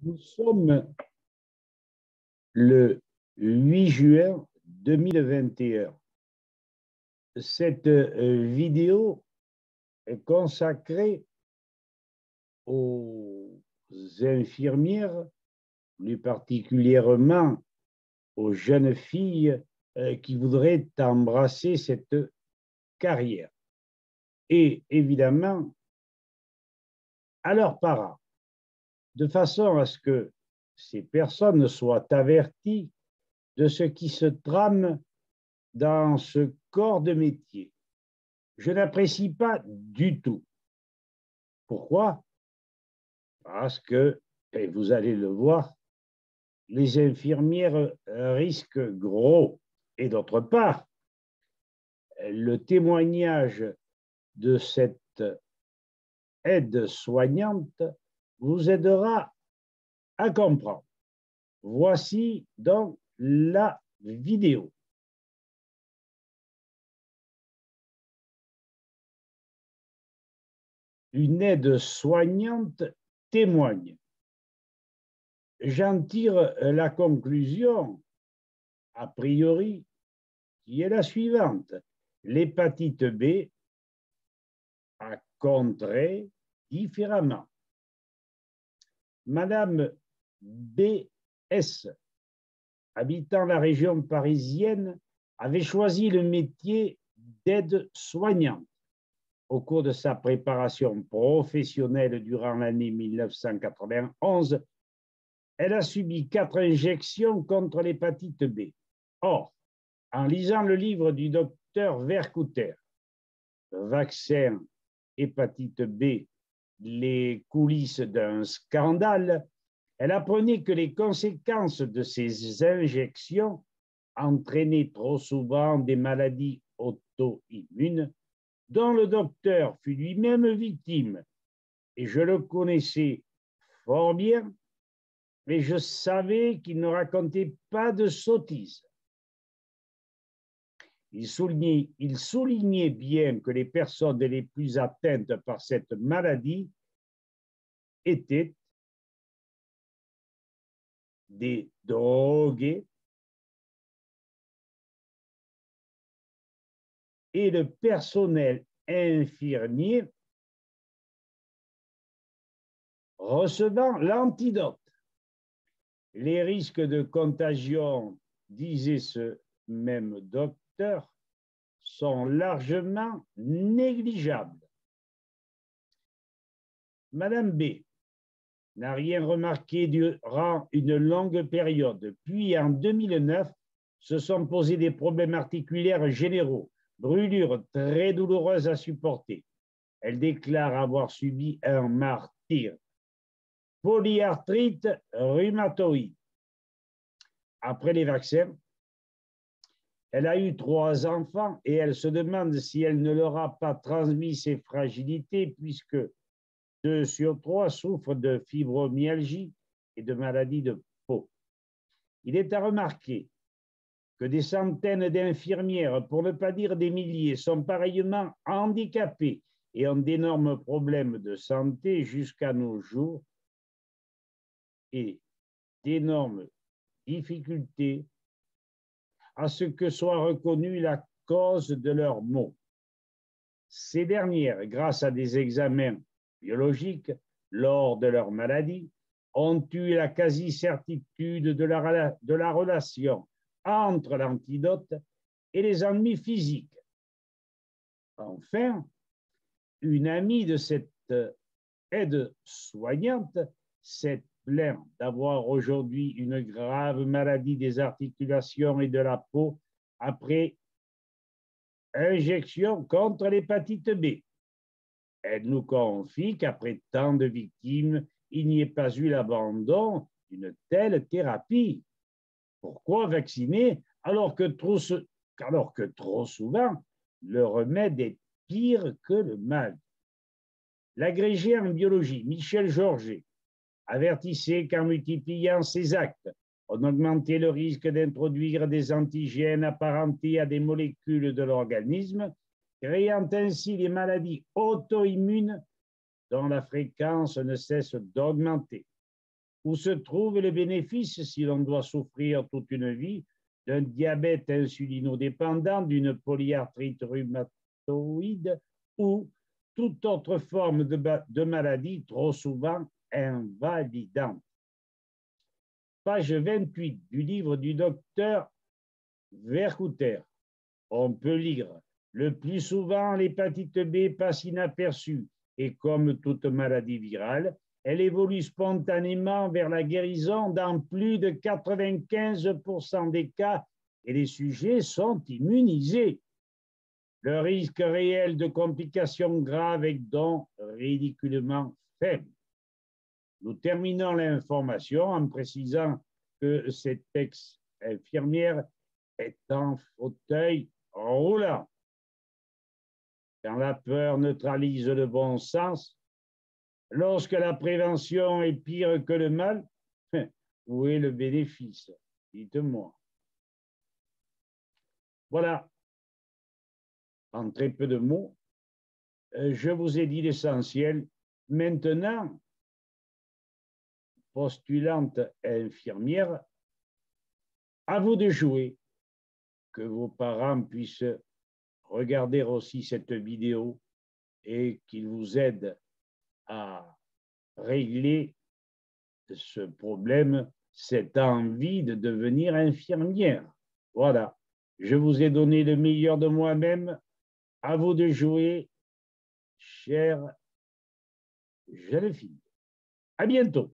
Nous sommes le 8 juin 2021. Cette vidéo est consacrée aux infirmières, plus particulièrement aux jeunes filles qui voudraient embrasser cette carrière. Et évidemment, à leurs parents, de façon à ce que ces personnes soient averties de ce qui se trame dans ce corps de métier. Je n'apprécie pas du tout. Pourquoi? Parce que, et vous allez le voir, les infirmières risquent gros. Et d'autre part, le témoignage de cette aide-soignante vous aidera à comprendre. Voici donc la vidéo. Une aide-soignante témoigne. J'en tire la conclusion, a priori, qui est la suivante. L'hépatite B a contré différemment. Madame B.S., habitant la région parisienne, avait choisi le métier d'aide-soignante. Au cours de sa préparation professionnelle durant l'année 1991, elle a subi 4 injections contre l'hépatite B. Or, en lisant le livre du docteur Vercouter, Vaccin hépatite B, les coulisses d'un scandale, elle apprenait que les conséquences de ces injections entraînaient trop souvent des maladies auto-immunes dont le docteur fut lui-même victime. Et je le connaissais fort bien, mais je savais qu'il ne racontait pas de sottises. Il soulignait bien que les personnes les plus atteintes par cette maladie étaient des drogués et le personnel infirmier recevant l'antidote. Les risques de contagion, disait ce même docteur, sont largement négligeables. Madame B n'a rien remarqué durant une longue période. Puis, en 2009, se sont posés des problèmes articulaires généraux, brûlures très douloureuses à supporter. Elle déclare avoir subi un martyre. Polyarthrite rhumatoïde. Après les vaccins, elle a eu 3 enfants et elle se demande si elle ne leur a pas transmis ses fragilités puisque 2 sur 3 souffrent de fibromyalgie et de maladies de peau. Il est à remarquer que des centaines d'infirmières, pour ne pas dire des milliers, sont pareillement handicapées et ont d'énormes problèmes de santé jusqu'à nos jours et d'énormes difficultés à ce que soit reconnue la cause de leurs maux. Ces dernières, grâce à des examens biologiques lors de leur maladie, ont eu la quasi-certitude de la relation entre l'antidote et les ennemis physiques. Enfin, une amie de cette aide-soignante s'est plaint d'avoir aujourd'hui une grave maladie des articulations et de la peau après injection contre l'hépatite B. Elle nous confie qu'après tant de victimes, il n'y ait pas eu l'abandon d'une telle thérapie. Pourquoi vacciner alors que trop souvent, le remède est pire que le mal? L'agrégé en biologie, Michel Georget, avertissait qu'en multipliant ces actes, on augmentait le risque d'introduire des antigènes apparentés à des molécules de l'organisme, créant ainsi des maladies auto-immunes dont la fréquence ne cesse d'augmenter. où se trouve le bénéfice si l'on doit souffrir toute une vie d'un diabète insulinodépendant, d'une polyarthrite rhumatoïde ou toute autre forme de maladie trop souvent invalidante. Page 28 du livre du docteur Vercouter. On peut lire: le plus souvent, l'hépatite B passe inaperçue et comme toute maladie virale, elle évolue spontanément vers la guérison dans plus de 95% des cas et les sujets sont immunisés. Le risque réel de complications graves est donc ridiculement faible. Nous terminons l'information en précisant que cette ex-infirmière est en fauteuil roulant. Quand la peur neutralise le bon sens, lorsque la prévention est pire que le mal, où est le bénéfice? Dites-moi. Voilà, en très peu de mots, je vous ai dit l'essentiel. Maintenant, postulante infirmière, à vous de jouer, que vos parents puissent regarder aussi cette vidéo et qu'ils vous aident à régler ce problème, cette envie de devenir infirmière. Voilà, je vous ai donné le meilleur de moi-même. À vous de jouer, chère jeune fille. À bientôt.